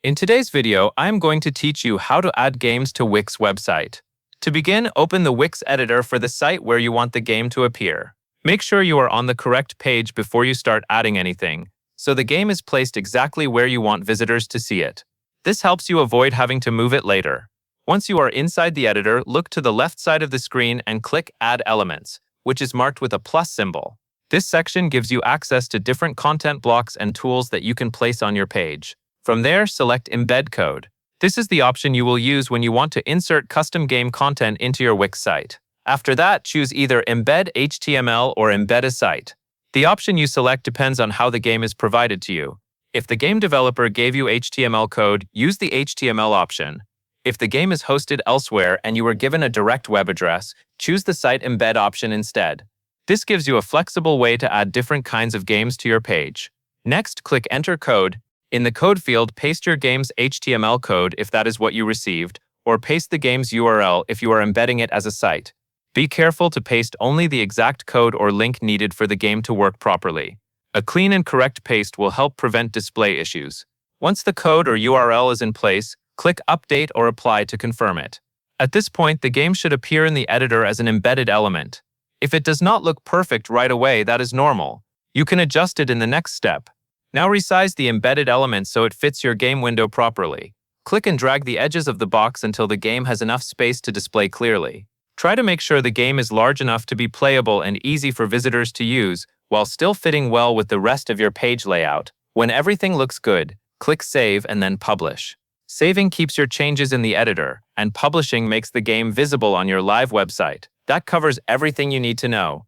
In today's video, I am going to teach you how to add games to Wix website. To begin, open the Wix editor for the site where you want the game to appear. Make sure you are on the correct page before you start adding anything, so the game is placed exactly where you want visitors to see it. This helps you avoid having to move it later. Once you are inside the editor, look to the left side of the screen and click Add Elements, which is marked with a plus symbol. This section gives you access to different content blocks and tools that you can place on your page. From there, select Embed Code. This is the option you will use when you want to insert custom game content into your Wix site. After that, choose either Embed HTML or Embed a Site. The option you select depends on how the game is provided to you. If the game developer gave you HTML code, use the HTML option. If the game is hosted elsewhere and you were given a direct web address, choose the Site Embed option instead. This gives you a flexible way to add different kinds of games to your page. Next, click Enter Code. In the code field, paste your game's HTML code if that is what you received, or paste the game's URL if you are embedding it as a site. Be careful to paste only the exact code or link needed for the game to work properly. A clean and correct paste will help prevent display issues. Once the code or URL is in place, click Update or Apply to confirm it. At this point, the game should appear in the editor as an embedded element. If it does not look perfect right away, that is normal. You can adjust it in the next step. Now resize the embedded element so it fits your game window properly. Click and drag the edges of the box until the game has enough space to display clearly. Try to make sure the game is large enough to be playable and easy for visitors to use, while still fitting well with the rest of your page layout. When everything looks good, click Save and then Publish. Saving keeps your changes in the editor, and publishing makes the game visible on your live website. That covers everything you need to know.